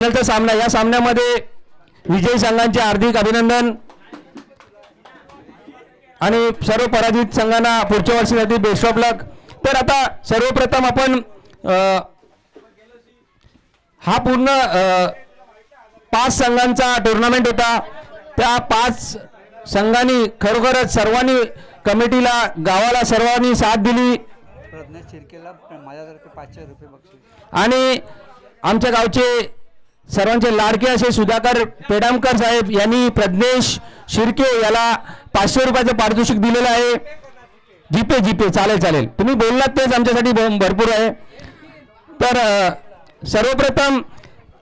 फायनलचा सामना, या सामन्यामध्ये विजयी संघांचे हार्दिक अभिनंदन आणि सर्व पराजित संघांना पुढच्या वर्षीसाठी बेस्ट ऑफ लक. तर आता सर्वप्रथम आपण हा पूर्ण 5 संघांचा टुर्नामेंट होता. त्या 5 संघांनी खरोखरच सर्वांनी कमिटीला, गावाला सर्वांनी साथ दिली माझ्यातर्फे 500 रुपये बक्षीस. आणि आमच्या गावचे सर्वांचे लाडके असे सुधाकर पेडामकर साहेब यांनी प्रज्ञेश शिर्के याला 500 रुपयाचं पारितोषिक दिलेलं आहे. जीपे चालेल तुम्ही बोललात तेच आमच्यासाठी भरपूर आहे. तर सर्वप्रथम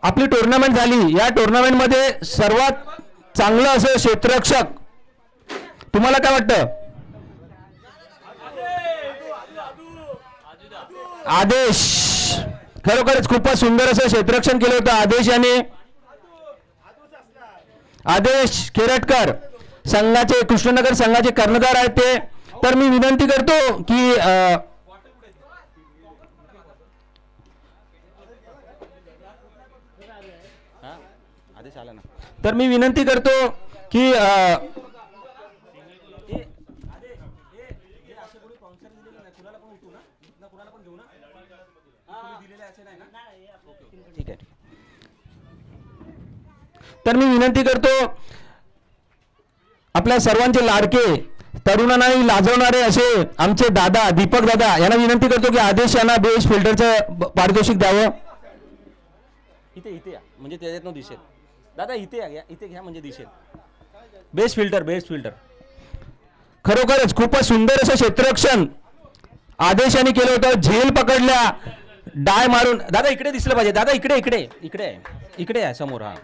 आपली टुर्नामेंट झाली. या टुर्नामेंटमध्ये सर्वात चांगलं असं क्षेत्ररक्षक तुम्हाला काय वाटतं? आदेश, खरोखरच खूपच सुंदर असं क्षेत्ररक्षण केलं होतं आदेश याने. आदेश खेरटकर संघाचे, कृष्णनगर संघाचे कर्णधार आहेत ते. तर मी विनंती करतो की आदेश आला ना. तर मी विनंती करतो की ठीक आहे. तर मी विनंती करतो आपल्या सर्वांचे लाडके, तरुणांनाही लाजवणारे असे आमचे दादा दीपक दादा यांना विनंती करतो की आदेश यांना बेस्ट फिल्टरचं पारितोषिक द्यावं. इथे या म्हणजे त्याच्यातनं दिसेल. दादा इथे या, इथे घ्या म्हणजे दिसेल. बेस्ट फिल्टर खरोखरच खूपच सुंदर असं क्षेत्ररक्षण आदेश यांनी केलं होतं. झेल पकडल्या, डाय मारून. दादा इकडे दिसलं पाहिजे. दादा इकडे आहे समोर. हा,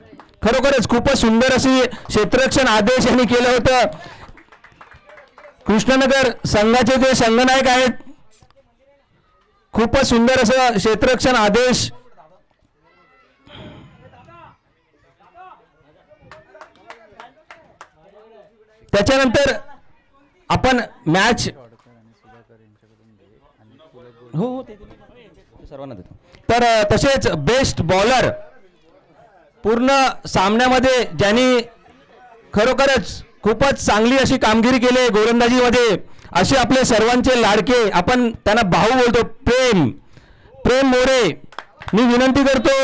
खरोखरच खूपच सुंदर अशी क्षेत्ररक्षण आदेश यांनी केलं होतं. कृष्णनगर संघाचे जे संघनायक आहेत, खूपच सुंदर असं क्षेत्ररक्षण आदेश. त्याच्यानंतर आपण मॅच हो ते सर्वांना देतो. तर तसेच बेस्ट बॉलर पूर्ण सामन्यामध्ये ज्यांनी खरोखरच खूपच चांगली अशी कामगिरी केली गोलंदाजीमध्ये, असे आपले सर्वांचे लाडके, आपण त्यांना भाऊ बोलतो, प्रेम मोरे. मी विनंती करतो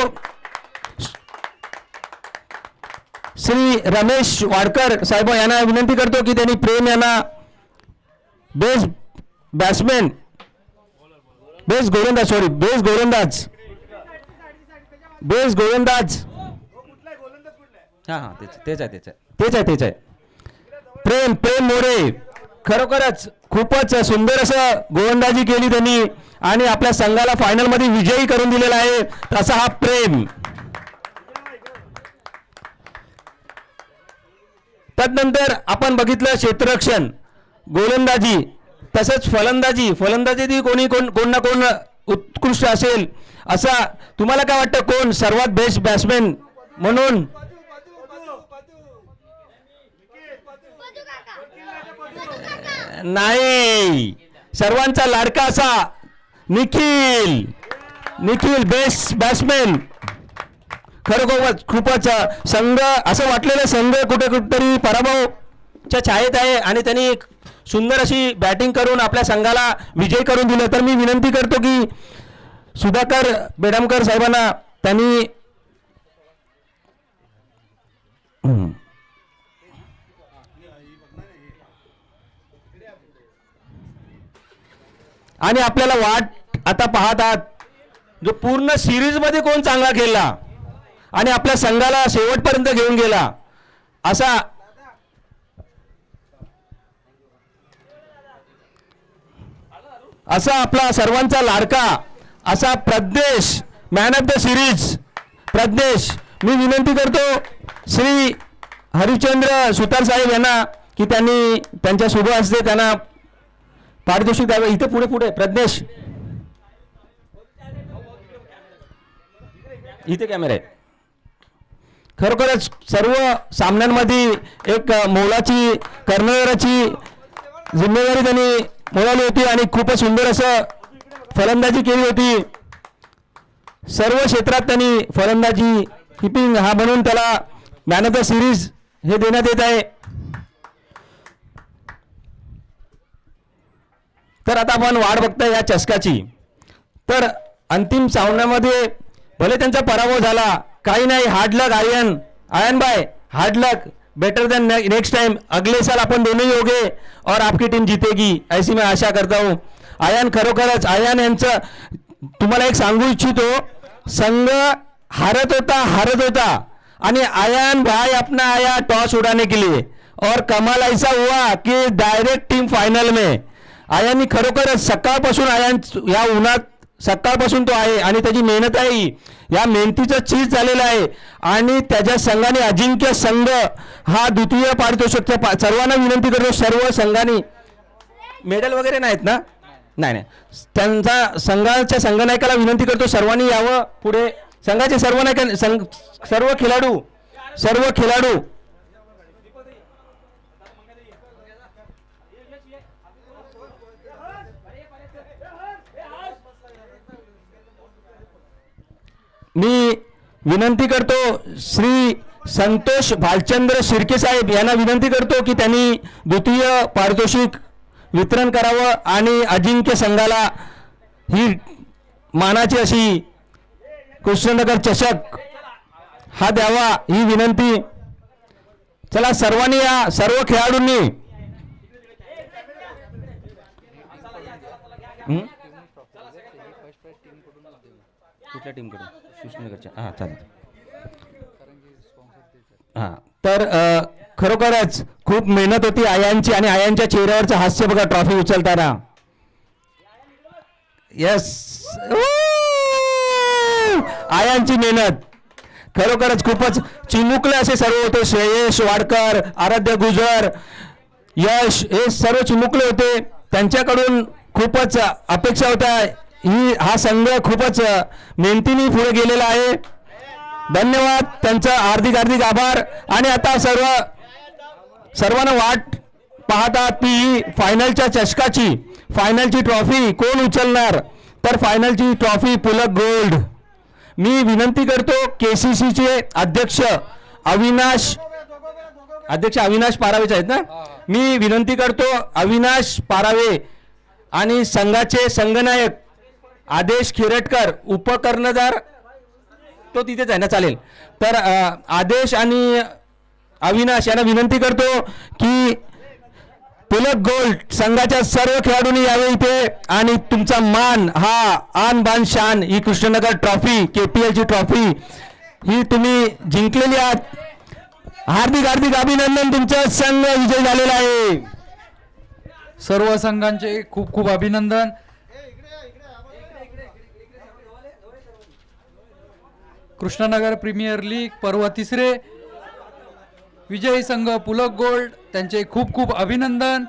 श्री रमेश वाडकर साहेब यांना विनंती करतो की त्यांनी प्रेम यांना बेस्ट बॅट्समॅन, बेस्ट गोलंदाज हा तेच आहे. प्रेम मोरे खरोखरच खूपच सुंदर असं गोलंदाजी केली त्यांनी आणि आपल्या संघाला फायनल मध्ये विजयी करून दिलेला आहे. तसा हा प्रेम. त्यानंतर आपण बघितलं क्षेत्ररक्षण, गोलंदाजी, तसंच फलंदाजी कोण ना कोण उत्कृष्ट असेल. असा तुम्हाला काय वाटतं कोण सर्वात बेस्ट बॅट्समॅन म्हणून? नाही, सर्वांचा लाडका असा निखिल बेस्ट बॅट्समॅन. खरोखर खूपच संघ असं वाटलेलं संघ कुठेतरी पराभवच्या छायेत आहे आणि त्यांनी सुंदर अशी बॅटिंग करून आपल्या संघाला विजय करून दिलं. तर मी विनंती करतो की सुधाकर बेडामकर साहेबांना त्यांनी आणि आपल्याला वाट आता पाहत आहात जो पूर्ण सिरीज मध्ये कोण चांगला खेळला आणि आपल्या संघाला शेवटपर्यंत घेऊन गेला, असा आपला सर्वांचा लाडका असा Pragnesh, man of the series Pragnesh. मी विनंती करतो श्री हरिश्चंद्र सुतार साहेब यांना की त्यांनी त्यांच्या शुभ हस्ते त्यांना पारितोषिक द्यावे. इथे पुढे प्रज्ञेश, इथे कॅमेरा आहे. खरोखरच सर्व सामन्यांमध्ये एक मोलाची कर्णधाराची जिम्मेदारी त्यांनी मिळवली होती आणि खूपच सुंदर असं फलंदाजी केली होती. सर्व क्षेत्रात त्यांनी फलंदाजी किपिंग हा म्हणून त्याला मॅन ऑफ द सिरीज हे देण्यात येत आहे. तर आता आपण वाट बघताय या चषकाची. तर अंतिम सामन्यामध्ये भले त्यांचा पराभव झाला, काही नाही, हार्ड लक आयन बाय, हार्ड लक, बेटर देन नेक्स्ट टाइम, अगले साल अपन दोनों ही होगे और आपकी टीम जीतेगी, ऐसी मैं आशा करता हूँ. आयन खरोखरच आयन यांचं तुम्हाला एक सांगू इच्छितो, संघ हारत होता आणि आयन भाई अपना आया टॉस उड़ाने के लिए और कमाल ऐसा हुआ कि डायरेक्ट टीम फायनल में. आयननी खरोखरच सकाळपासून आयन या उन्हात सकाळपासून तो आहे आणि त्याची मेहनत आहे, या मेहनतीचं चीज झालेलं आहे आणि त्याच्या संघाने अजिंक्य संघ हा द्वितीय पारितोषिक. सर्वांना विनंती करतो, सर्व संघाने मेडल वगैरे नाहीत ना, नाही, त्यांचा संघाच्या संघनायकाला विनंती करतो सर्वांनी यावं पुढे. संघाचे सर्व नायक सर्व खेळाडू मी विनंती करतो श्री संतोष भालचंद्र शिर्के साहेब यांना विनंती करतो की त्यांनी द्वितीय पारितोषिक वितरण करावं आणि अजिंक्य संघाला ही मानाची अशी कृष्णनगर चषक हा द्यावा, ही विनंती. चला सर्वांनी या सर्व खेळाडूंनी कुठल्या टीमकडून? कृष्णनगरच्या. हां चालेल. हां तर खरोखरच खूप मेहनत होती आयांची आणि आयांच्या चेहऱ्यावरचं हास्य बघा ट्रॉफी उचलताना. यस, आयांची मेहनत खरोखरच खूपच चिमुकले असे सर्व होते. श्रेयश वाडकर, आराध्य गुजर, यश हे सर्व चिमुकले होते. त्यांच्याकडून खूपच अपेक्षा होत्या. हा संघ खूपच मेहनतीने पुढे गेलेला आहे. धन्यवाद, त्यांचा हार्दिक आभार. आणि आता सर्वांना वाट पाहतात की ही फायनलच्या चषकाची फायनलची ट्रॉफी कोण उचलणार. तर फायनलची ट्रॉफी पुलक गोल्ड. मी विनंती करतो केसीसीचे अध्यक्ष अविनाश पारावेचे आहेत ना, मी विनंती करतो अविनाश पारावे आणि संघाचे संघनायक आदेश खिरटकर, उपकर्णधार तो तिथेच आहे ना, चालेल. तर आदेश आणि अविनाश यांना विनंती करतो की पुलक गोल्ड संघाच्या सर्व खेळाडूंनी यावे इथे आणि तुमचा मान हा आन बान शान ही कृष्णनगर ट्रॉफी KPL ची ट्रॉफी ही तुम्ही जिंकलेली आहात. हार्दिक अभिनंदन, तुमचा संघ विजय झालेला आहे. सर्व संघांचे खूप खूप अभिनंदन. कृष्णनगर प्रीमियर लीग पर्व 3 विजयी संघ पुलक गोल्ड, त्यांचे खूप खूप अभिनंदन.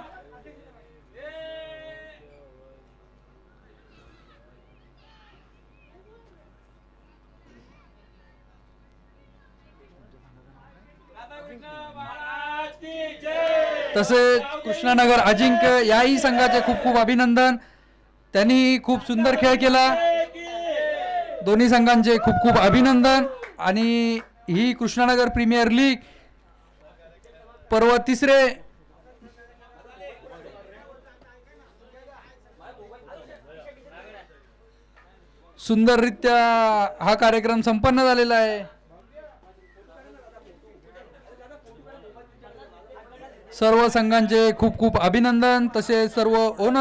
तसेच कृष्णनगर अजिंक्य याही संघाचे खूप खूप अभिनंदन. त्यांनी खूप सुंदर खेळ केला. दोन्ही संघांचे खूप खूप अभिनंदन. आणि ही कृष्णनगर प्रीमियर लीग पर्व 3 सुंदररित्या हा कार्यक्रम संपन्न झालेला आहे. सर्व संघांचे खूप खूप अभिनंदन. तसेच सर्व ओनर